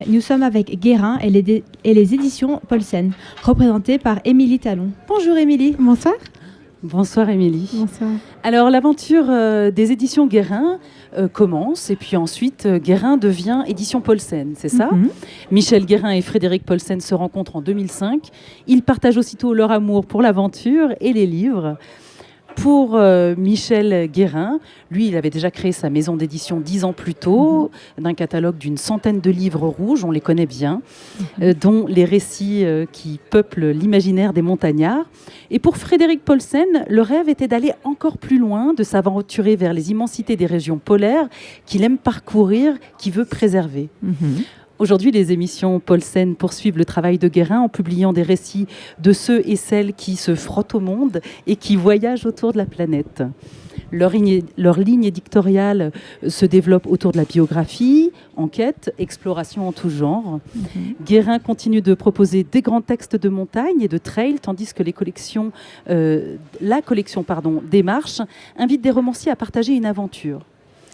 Nous sommes avec Guérin et les éditions Paulsen, représentées par Émilie Talon. Bonjour Émilie. Bonsoir. Bonsoir Émilie. Bonsoir. Alors l'aventure des éditions Guérin commence et puis ensuite Guérin devient édition Paulsen, c'est ça? Michel Guérin et Frédéric Paulsen se rencontrent en 2005. Ils partagent aussitôt leur amour pour l'aventure et les livres. Pour Michel Guérin, lui, il avait déjà créé sa maison d'édition 10 ans plus tôt, d'un catalogue d'une centaine de livres rouges, on les connaît bien, dont les récits qui peuplent l'imaginaire des montagnards. Et pour Frédéric Paulsen, le rêve était d'aller encore plus loin, de s'aventurer vers les immensités des régions polaires qu'il aime parcourir, qu'il veut préserver. Aujourd'hui, les émissions Paulsen poursuivent le travail de Guérin en publiant des récits de ceux et celles qui se frottent au monde et qui voyagent autour de la planète. Leur ligne éditoriale se développe autour de la biographie, enquête, exploration en tout genre. Guérin continue de proposer des grands textes de montagne et de trail, tandis que la collection Démarche invite des romanciers à partager une aventure.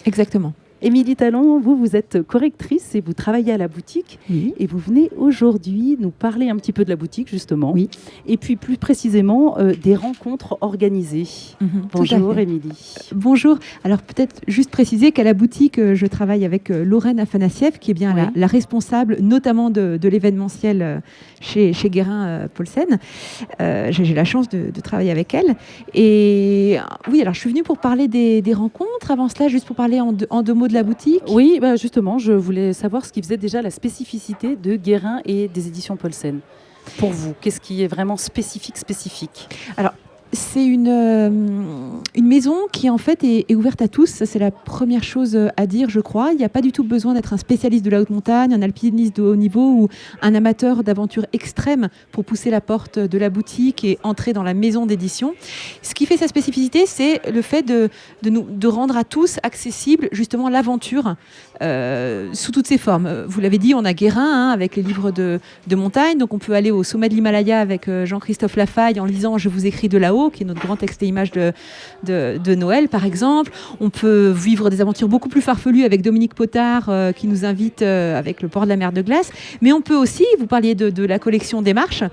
Exactement. Émilie Talon, vous êtes correctrice et vous travaillez à la boutique. Oui. Et vous venez aujourd'hui nous parler un petit peu de la boutique, justement. Oui. Et puis plus précisément des rencontres organisées. Bonjour Émilie. Bonjour. Alors peut-être juste préciser qu'à la boutique, je travaille avec Lorraine Afanassieff, qui est bien la responsable notamment de l'événementiel chez Guérin Paulsen. J'ai la chance de travailler avec elle. Et oui, alors je suis venue pour parler des rencontres. Avant cela, juste pour parler en deux mots de la boutique. Oui, justement, je voulais savoir ce qui faisait déjà la spécificité de Guérin et des éditions Paulsen. Pour vous, qu'est-ce qui est vraiment spécifique? Alors, c'est une maison qui en fait est ouverte à tous. Ça, c'est la première chose à dire, je crois. Il n'y a pas du tout besoin d'être un spécialiste de la haute montagne, un alpiniste de haut niveau ou un amateur d'aventure extrême pour pousser la porte de la boutique et entrer dans la maison d'édition. Ce qui fait sa spécificité, c'est le fait de rendre à tous accessible justement l'aventure sous toutes ses formes. Vous l'avez dit, on a Guérin avec les livres de montagne. Donc on peut aller au sommet de l'Himalaya avec Jean-Christophe Lafaille en lisant « Je vous écris de là-haut », qui est notre grand texte et image de Noël, par exemple. On peut vivre des aventures beaucoup plus farfelues avec Dominique Potard, qui nous invite avec le port de la mer de glace. Mais on peut aussi, vous parliez de la collection Démarche,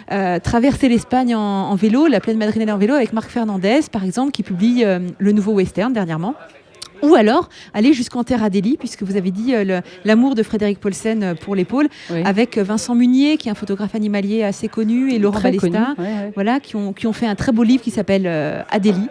traverser l'Espagne en vélo, la plaine madrilène en vélo, avec Marc Fernandez, par exemple, qui publie le nouveau western dernièrement. Ou alors aller jusqu'en terre Adélie, puisque vous avez dit l'amour de Frédéric Paulsen pour l'épaule, avec Vincent Munier, qui est un photographe animalier assez connu, et Laurent Balesta, voilà, qui ont fait un très beau livre qui s'appelle Adélie,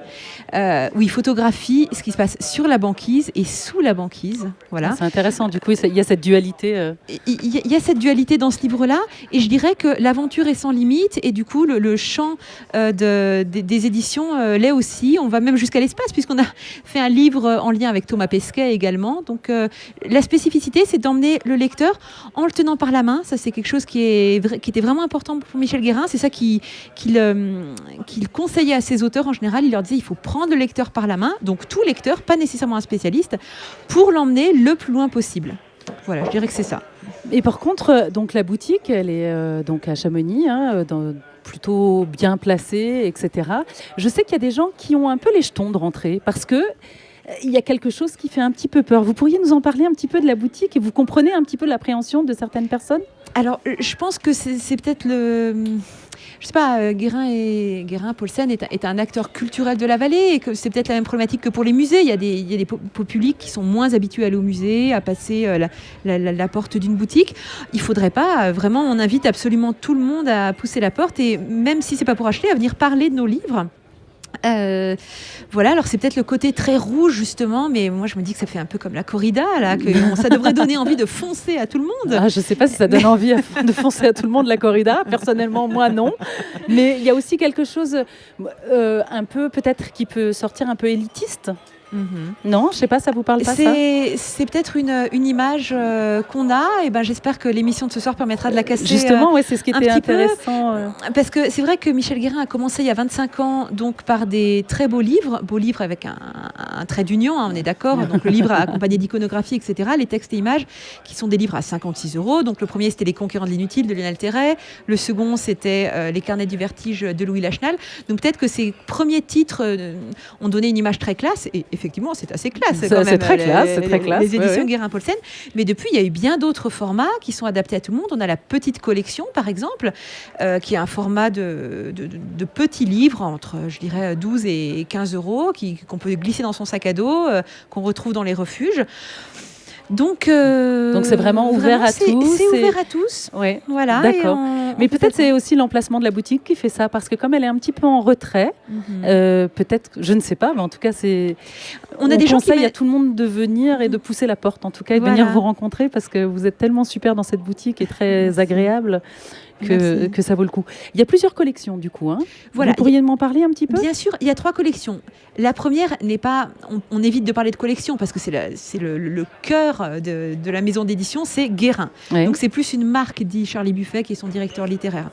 où ils photographient ce qui se passe sur la banquise et sous la banquise. Voilà. C'est intéressant, du coup, il y a cette dualité. Il y a cette dualité dans ce livre-là, et je dirais que l'aventure est sans limite, et du coup, le champ des éditions l'est aussi. On va même jusqu'à l'espace, puisqu'on a fait un livre en lien avec Thomas Pesquet également. Donc la spécificité, c'est d'emmener le lecteur en le tenant par la main. Ça, c'est quelque chose qui était vraiment important pour Michel Guérin. C'est ça qu'il conseillait à ses auteurs en général. Il leur disait, il faut prendre le lecteur par la main, donc tout lecteur, pas nécessairement un spécialiste, pour l'emmener le plus loin possible. Voilà, je dirais que c'est ça. Et par contre, donc la boutique, elle est donc à Chamonix, plutôt bien placée, etc. Je sais qu'il y a des gens qui ont un peu les jetons de rentrer parce que il y a quelque chose qui fait un petit peu peur. Vous pourriez nous en parler un petit peu de la boutique et vous comprenez un petit peu l'appréhension de certaines personnes? Alors, je pense que c'est peut-être je sais pas, Guérin Paulsen est un acteur culturel de la vallée et que c'est peut-être la même problématique que pour les musées. Il y a des publics qui sont moins habitués à aller au musée, à passer la porte d'une boutique. Il faudrait pas, vraiment, on invite absolument tout le monde à pousser la porte et même si c'est pas pour acheter, à venir parler de nos livres. Voilà, alors c'est peut-être le côté très rouge justement, mais moi je me dis que ça fait un peu comme la corrida là, que ça devrait donner envie de foncer à tout le monde. Je ne sais pas si ça donne envie de foncer à tout le monde la corrida, personnellement moi non, mais il y a aussi quelque chose un peu peut-être qui peut sortir un peu élitiste. Non, je sais pas, ça vous parle pas ça? C'est peut-être une image qu'on a, et j'espère que l'émission de ce soir permettra de la casser. Justement, c'est ce qui était intéressant. Parce que c'est vrai que Michel Guérin a commencé il y a 25 ans donc par des très beaux livres avec un trait d'union, on est d'accord. Donc le livre accompagné d'iconographie, etc. Les textes et images qui sont des livres à 56 €. Donc le premier c'était Les Conquérants de l'inutile de Lionel Terray, le second c'était Les Carnets du vertige de Louis Lachenal. Donc peut-être que ces premiers titres ont donné une image très classe et effectivement, c'est assez classe. C'est très classe, Les éditions Guérin-Paulsen. Mais depuis, il y a eu bien d'autres formats qui sont adaptés à tout le monde. On a la petite collection, par exemple, qui est un format de petits livres entre, je dirais, 12 et 15 euros, qu'on peut glisser dans son sac à dos, qu'on retrouve dans les refuges. Donc c'est vraiment ouvert à tous. C'est ouvert à tous. Ouais. Voilà. D'accord. Mais peut-être c'est aussi l'emplacement de la boutique qui fait ça, parce que comme elle est un petit peu en retrait, peut-être, je ne sais pas, mais en tout cas on a des gens qui conseillent à tout le monde de venir et de pousser la porte, en tout cas, et de venir vous rencontrer, parce que vous êtes tellement super dans cette boutique et très agréable. Que ça vaut le coup. Il y a plusieurs collections du coup. Voilà. Vous pourriez m'en parler un petit peu ? Bien sûr, il y a 3 collections. La première n'est pas... On évite de parler de collection parce que c'est le cœur de la maison d'édition, c'est Guérin. Oui. Donc c'est plus une marque, dit Charlie Buffet, qui est son directeur littéraire.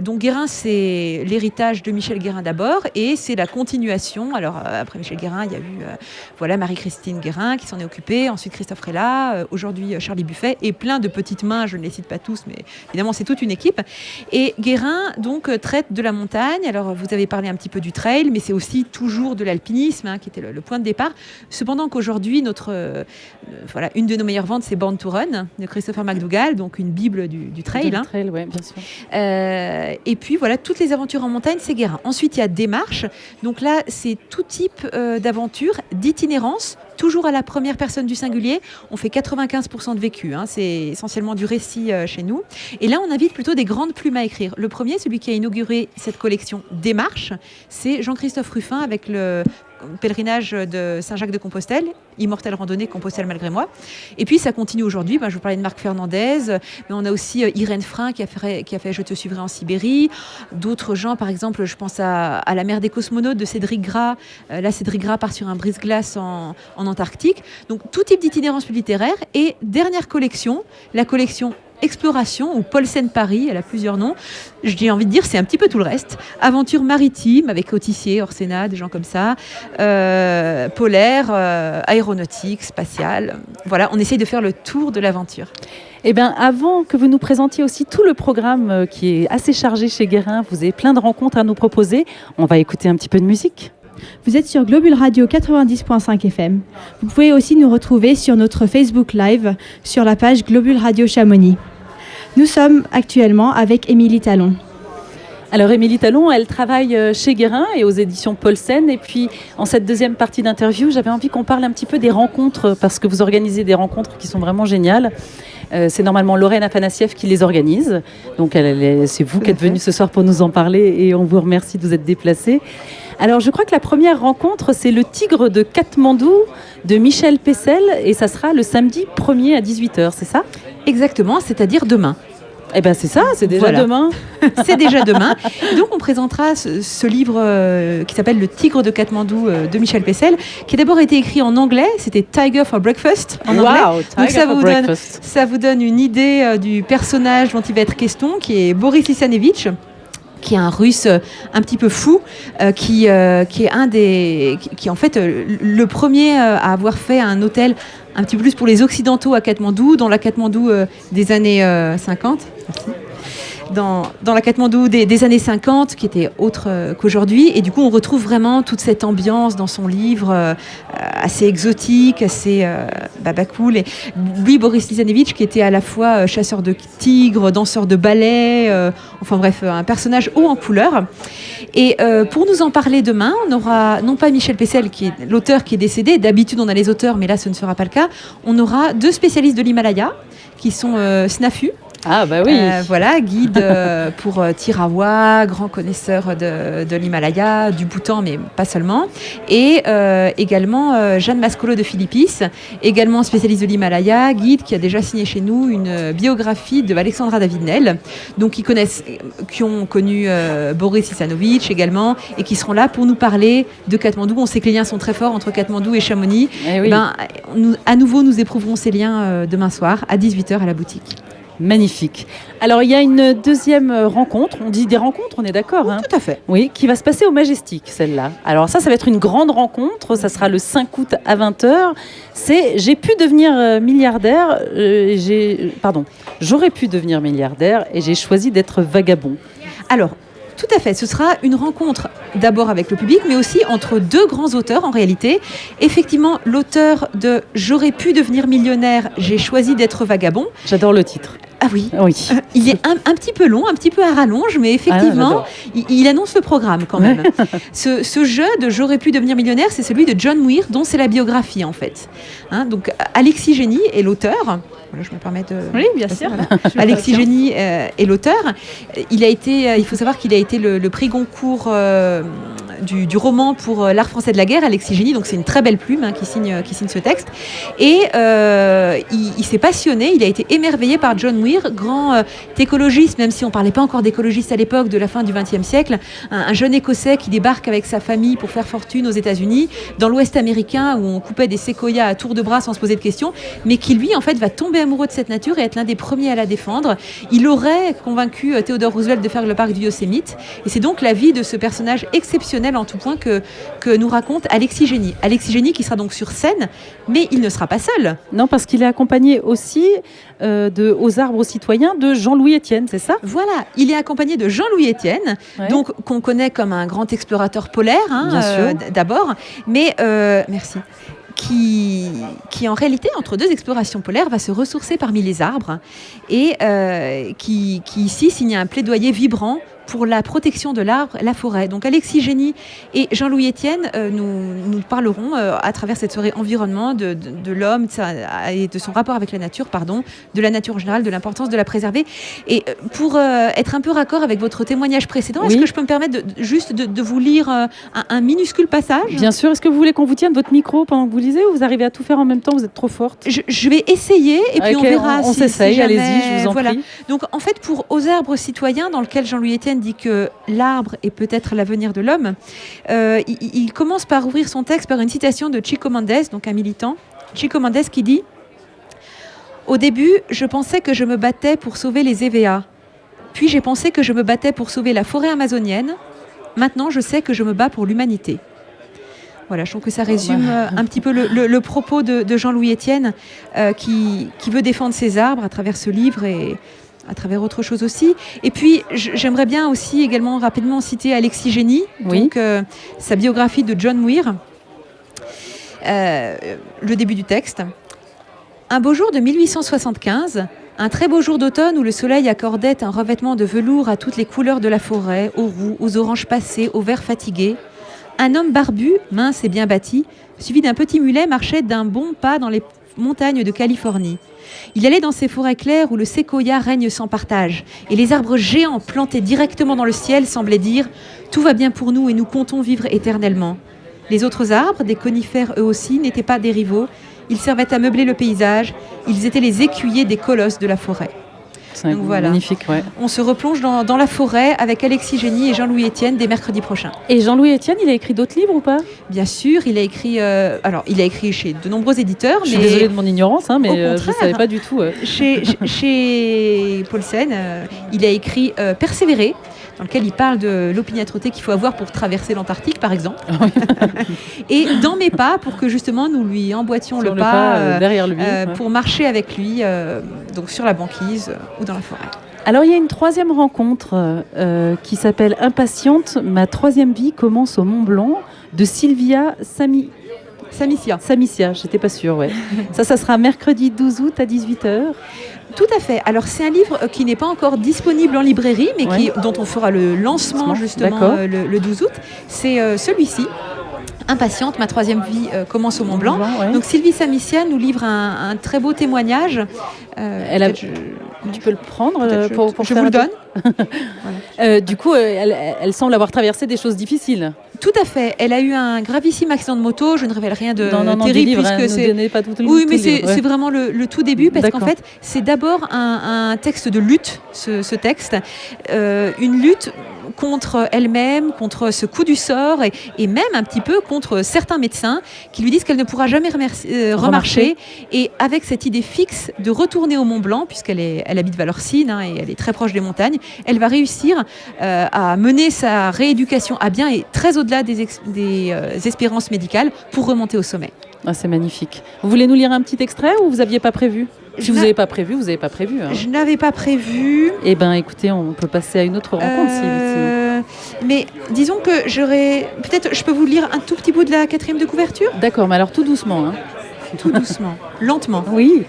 Donc Guérin, c'est l'héritage de Michel Guérin d'abord, et c'est la continuation. Alors après Michel Guérin, il y a eu Marie-Christine Guérin qui s'en est occupée, ensuite Christophe Rella, aujourd'hui Charlie Buffet, et plein de petites mains, je ne les cite pas tous, mais évidemment c'est toute une équipe. Et Guérin donc traite de la montagne. Alors vous avez parlé un petit peu du trail, mais c'est aussi toujours de l'alpinisme, qui était le point de départ. Cependant qu'aujourd'hui, une de nos meilleures ventes, c'est Born to Run de Christopher McDougall, donc une bible du trail. Du trail, oui, bien sûr. Et puis voilà, toutes les aventures en montagne, c'est Guérin. Ensuite, il y a Démarche. Donc là, c'est tout type d'aventures, d'itinérance, toujours à la première personne du singulier. On fait 95% de vécu. C'est essentiellement du récit chez nous. Et là, on invite plutôt des grandes plumes à écrire. Le premier, celui qui a inauguré cette collection Démarche, c'est Jean-Christophe Ruffin avec le pèlerinage de Saint-Jacques-de-Compostelle, Immortelle randonnée, Compostelle malgré moi. Et puis ça continue aujourd'hui. Je vous parlais de Marc Fernandez, mais on a aussi Irène Frein qui a fait Je te suivrai en Sibérie. D'autres gens, par exemple, je pense à La mer des cosmonautes de Cédric Gras. Là, Cédric Gras part sur un brise-glace en Antarctique. Donc tout type d'itinérance littéraire. Et dernière collection, la collection Exploration ou Paulsen Paris, elle a plusieurs noms. J'ai envie de dire, c'est un petit peu tout le reste. Aventure maritime avec Autissier, Orsena, des gens comme ça. Polaire, aéronautique, spatiale. Voilà, on essaye de faire le tour de l'aventure. Eh bien, avant que vous nous présentiez aussi tout le programme qui est assez chargé chez Guérin, vous avez plein de rencontres à nous proposer. On va écouter un petit peu de musique. Vous êtes sur Globule Radio 90.5 FM. Vous pouvez aussi nous retrouver sur notre Facebook Live sur la page Globule Radio Chamonix. Nous sommes actuellement avec Émilie Talon. Alors Émilie Talon, elle travaille chez Guérin et aux éditions Paulsen. Et puis en cette deuxième partie d'interview, j'avais envie qu'on parle un petit peu des rencontres, parce que vous organisez des rencontres qui sont vraiment géniales. C'est normalement Lorraine Afanassieff qui les organise. Donc c'est vous qui êtes venue ce soir pour nous en parler et on vous remercie de vous être déplacée. Alors je crois que la première rencontre, c'est le Tigre de Katmandou de Michel Pessel et ça sera le samedi 1er à 18h, c'est ça ? Exactement, c'est-à-dire demain. Eh bien c'est ça, c'est déjà demain. C'est déjà demain. Donc on présentera ce livre qui s'appelle Le Tigre de Katmandou de Michel Pessel, qui a d'abord été écrit en anglais, c'était Tiger for Breakfast en anglais. Donc ça vous donne une idée du personnage dont il va être question, qui est Boris Lysanevitch, qui est un Russe un petit peu fou, qui est en fait le premier à avoir fait un hôtel un petit peu plus pour les Occidentaux à Katmandou, dans la Katmandou des années 50. Merci. Dans la Katmandou des années 50, qui était autre qu'aujourd'hui. Et du coup, on retrouve vraiment toute cette ambiance dans son livre, assez exotique, assez cool. Et lui, Boris Lysanevitch, qui était à la fois chasseur de tigres, danseur de ballet, enfin bref, un personnage haut en couleur. Et pour nous en parler demain, on aura, non pas Michel Pessel, qui est l'auteur qui est décédé, d'habitude on a les auteurs, mais là ce ne sera pas le cas, on aura 2 spécialistes de l'Himalaya, qui sont Snafu. Ah bah oui. Guide pour Tirawa, grand connaisseur de l'Himalaya, du Bhoutan, mais pas seulement. Et également Jeanne Mascolo de Philippis, également spécialiste de l'Himalaya, guide qui a déjà signé chez nous une biographie de Alexandra David-Nel, donc qui ont connu Boris Lysanevitch également, et qui seront là pour nous parler de Katmandou. On sait que les liens sont très forts entre Katmandou et Chamonix. Oui. À nouveau, nous éprouverons ces liens demain soir à 18h à la boutique. Magnifique. Alors, il y a une deuxième rencontre. On dit des rencontres, on est d'accord, oui, tout à fait. Oui, qui va se passer au Majestic, celle-là. Alors ça va être une grande rencontre. Ça sera le 5 août à 20h. C'est « J'ai pu devenir milliardaire ». J'aurais pu devenir milliardaire et j'ai choisi d'être vagabond. Alors, Tout à fait. Ce sera une rencontre d'abord avec le public, mais aussi entre deux grands auteurs en réalité. Effectivement, l'auteur de « J'aurais pu devenir millionnaire, j'ai choisi d'être vagabond ». J'adore le titre. Ah oui, Oui. il est un petit peu long, un petit peu à rallonge, mais effectivement, il annonce le programme quand même. Ce jeu de « J'aurais pu devenir millionnaire », c'est celui de John Muir, dont c'est la biographie en fait. Donc Alexis Génie est l'auteur. Voilà, je me permets de... Oui, bien sûr. Voilà. Alexis Génie est l'auteur. Il faut savoir qu'il a été le prix Goncourt du roman pour l'art français de la guerre, Alexis Génie, donc c'est une très belle plume qui signe ce texte. Et il s'est passionné, il a été émerveillé par John Muir, grand écologiste, même si on ne parlait pas encore d'écologiste à l'époque, de la fin du XXe siècle, un jeune Écossais qui débarque avec sa famille pour faire fortune aux États-Unis, dans l'Ouest américain où on coupait des séquoias à tour de bras sans se poser de questions, mais qui lui en fait va tomber amoureux de cette nature et être l'un des premiers à la défendre. Il aurait convaincu Theodore Roosevelt de faire le parc du Yosemite, et c'est donc la vie de ce personnage exceptionnel en tout point que nous raconte Alexis Génie. Alexis Génie qui sera donc sur scène, mais il ne sera pas seul. Non, parce qu'il est accompagné aussi aux arbres citoyens de Jean-Louis Etienne, c'est ça? Voilà, il est accompagné de Jean-Louis Etienne, donc qu'on connaît comme un grand explorateur polaire, d'abord, mais merci. Qui en réalité, entre deux explorations polaires, va se ressourcer parmi les arbres et qui ici signe un plaidoyer vibrant pour la protection de l'arbre, la forêt. Donc Alexis Génie et Jean-Louis Etienne nous parleront à travers cette soirée environnement de l'homme et de son rapport avec la nature, de la nature en général, de l'importance de la préserver. Et pour être un peu raccord avec votre témoignage précédent, est-ce que je peux me permettre de vous lire un minuscule passage? Bien sûr. Est-ce que vous voulez qu'on vous tienne votre micro pendant que vous lisez, ou vous arrivez à tout faire en même temps? Vous êtes trop forte. Je vais essayer et puis on verra. On s'essaye, jamais, allez-y, je vous en prie. Donc en fait, pour Aux arbres citoyens, dans lequel Jean-Louis Etienne dit que l'arbre est peut-être l'avenir de l'homme, il commence par ouvrir son texte par une citation de Chico Mendes, donc un militant. Chico Mendes qui dit « Au début, je pensais que je me battais pour sauver les EVA. Puis j'ai pensé que je me battais pour sauver la forêt amazonienne. Maintenant, je sais que je me bats pour l'humanité. » Voilà, je trouve que ça résume un petit peu le propos de Jean-Louis Etienne qui veut défendre ses arbres à travers ce livre et à travers autre chose aussi. Et puis, j'aimerais bien aussi également rapidement citer Alexis Génie, donc sa biographie de John Muir, le début du texte. Un beau jour de 1875, un très beau jour d'automne où le soleil accordait un revêtement de velours à toutes les couleurs de la forêt, aux roux, aux oranges passées, aux verts fatigués, un homme barbu, mince et bien bâti, suivi d'un petit mulet, marchait d'un bon pas dans les montagnes de Californie. Il allait dans ces forêts claires où le séquoia règne sans partage, et les arbres géants plantés directement dans le ciel semblaient dire « Tout va bien pour nous et nous comptons vivre éternellement ». Les autres arbres, des conifères eux aussi, n'étaient pas des rivaux, ils servaient à meubler le paysage, ils étaient les écuyers des colosses de la forêt. Donc voilà. Magnifique, On se replonge dans la forêt avec Alexis Génie et Jean-Louis Etienne dès mercredi prochain. Et Jean-Louis Etienne, il a écrit d'autres livres ou pas? Bien sûr, il a écrit chez de nombreux éditeurs. Je suis désolée de mon ignorance, mais je ne savais pas du tout. Chez Paulsen, il a écrit Persévérer, dans lequel il parle de l'opiniâtreté qu'il faut avoir pour traverser l'Antarctique, par exemple. Et Dans mes pas, pour que justement nous lui emboîtions le pas derrière lui, pour marcher avec lui, donc sur la banquise ou dans la forêt. Alors il y a une troisième rencontre qui s'appelle Impatiente, ma troisième vie commence au Mont Blanc, de Sylvia Samicia, j'étais pas sûre, ça sera mercredi 12 août à 18h. Tout à fait. Alors c'est un livre qui n'est pas encore disponible en librairie, mais dont on fera le lancement justement le 12 août. C'est celui-ci. Impatiente, ma troisième vie commence au Mont Blanc. Donc Sylvie Samicia nous livre un très beau témoignage. Tu peux le prendre pour je vous le donne. Voilà. Du coup, elle semble avoir traversé des choses difficiles. Tout à fait. Elle a eu un gravissime accident de moto. Je ne révèle rien de terrible livre, puisque c'est pas tout c'est vraiment le tout début parce qu'en fait c'est d'abord un texte de lutte. Ce texte, une lutte contre elle-même, contre ce coup du sort et même un petit peu contre certains médecins qui lui disent qu'elle ne pourra jamais remarcher. Et avec cette idée fixe de retourner au Mont Blanc, puisqu'elle habite Valorcine et elle est très proche des montagnes, elle va réussir à mener sa rééducation à bien et très au-delà des espérances médicales pour remonter au sommet. Ah, c'est magnifique. Vous voulez nous lire un petit extrait ou vous n'aviez pas prévu? Si vous n'avez pas prévu, vous n'avez pas prévu. Je n'avais pas prévu. Eh bien, écoutez, on peut passer à une autre rencontre. Mais disons que peut-être je peux vous lire un tout petit bout de la 4e de couverture ? D'accord, mais alors tout doucement. Hein. Tout doucement, lentement. Oui.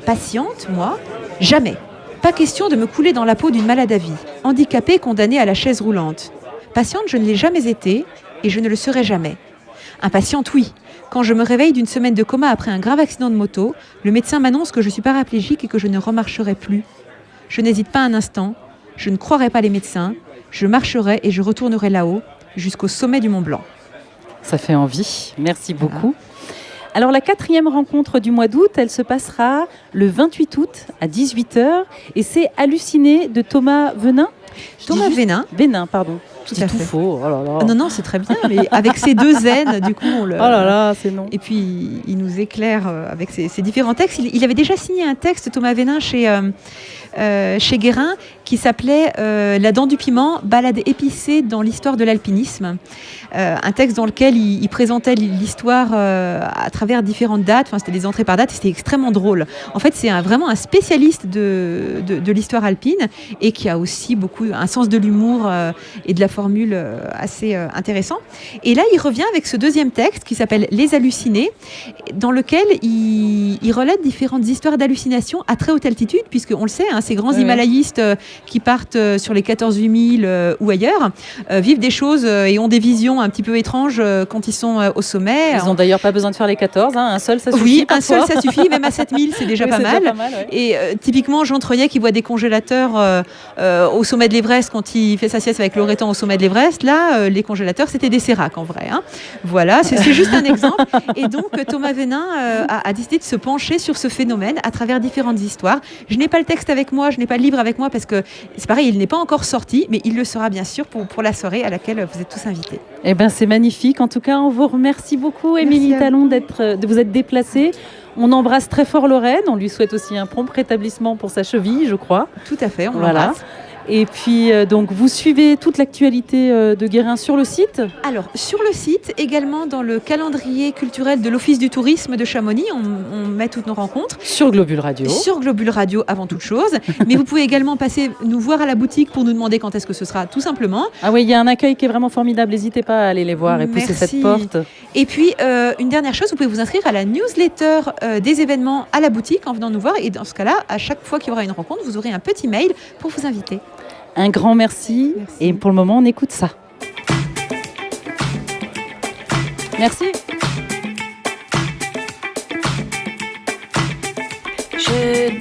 Patiente, moi ? Jamais. Pas question de me couler dans la peau d'une malade à vie, handicapée, condamnée à la chaise roulante. Patiente, je ne l'ai jamais été et je ne le serai jamais. Impatiente, oui. Quand je me réveille d'une semaine de coma après un grave accident de moto, le médecin m'annonce que je suis paraplégique et que je ne remarcherai plus. Je n'hésite pas un instant, je ne croirai pas les médecins, je marcherai et je retournerai là-haut, jusqu'au sommet du Mont Blanc. Ça fait envie, merci beaucoup. Alors la 4e rencontre du mois d'août, elle se passera le 28 août à 18h et c'est Halluciné de Thomas Venin. Thomas Venin. Venin, pardon. Tout à fait. Faux. Oh là là. Ah non, c'est très bien, mais avec ces 2 N, du coup, on le... Oh là là, c'est non. Et puis, il nous éclaire avec ses différents textes. Il avait déjà signé un texte, Thomas Venin, chez Guérin, qui s'appelait La dent du piment, balade épicée dans l'histoire de l'alpinisme. Un texte dans lequel il présentait l'histoire à travers différentes dates. Enfin, c'était des entrées par date. C'était extrêmement drôle. En fait, c'est vraiment un spécialiste de l'histoire alpine et qui a aussi un sens de l'humour et de la formule assez intéressant. Et là, il revient avec ce 2e texte qui s'appelle Les Hallucinés, dans lequel il relate différentes histoires d'hallucinations à très haute altitude, puisqu'on le sait, ces grands himalayistes qui partent sur les 14 000 ou ailleurs vivent des choses et ont des visions un petit peu étranges quand ils sont au sommet. Ils n'ont d'ailleurs pas besoin de faire les 14, un seul ça suffit. Oui, parfois. un seul ça suffit, même à 7000 c'est déjà pas mal. Ouais. Et typiquement Jean Troyet qui voit des congélateurs au sommet de l'Everest quand il fait sa sieste avec Loretan au sommet de l'Everest, là les congélateurs c'était des séracs en vrai. Voilà, c'est juste un exemple. Et donc Thomas Venin a décidé de se pencher sur ce phénomène à travers différentes histoires. Je n'ai pas le texte avec moi, je n'ai pas le livre avec moi parce que c'est pareil, il n'est pas encore sorti, mais il le sera bien sûr pour la soirée à laquelle vous êtes tous invités. Eh bien, c'est magnifique. En tout cas, on vous remercie beaucoup, Émilie Talon, de vous être déplacée. On embrasse très fort Lorraine. On lui souhaite aussi un prompt rétablissement pour sa cheville, je crois. Tout à fait, on l'embrasse. Et puis, donc, vous suivez toute l'actualité de Guérin sur le site ? Alors, sur le site, également dans le calendrier culturel de l'Office du tourisme de Chamonix, on met toutes nos rencontres. Sur Globule Radio. Sur Globule Radio, avant toute chose. Mais vous pouvez également passer nous voir à la boutique pour nous demander quand est-ce que ce sera, tout simplement. Ah oui, il y a un accueil qui est vraiment formidable. N'hésitez pas à aller les voir et pousser cette porte. Et puis, une dernière chose, vous pouvez vous inscrire à la newsletter des événements à la boutique en venant nous voir. Et dans ce cas-là, à chaque fois qu'il y aura une rencontre, vous aurez un petit mail pour vous inviter. Un grand merci. Et pour le moment, on écoute ça. Merci. Je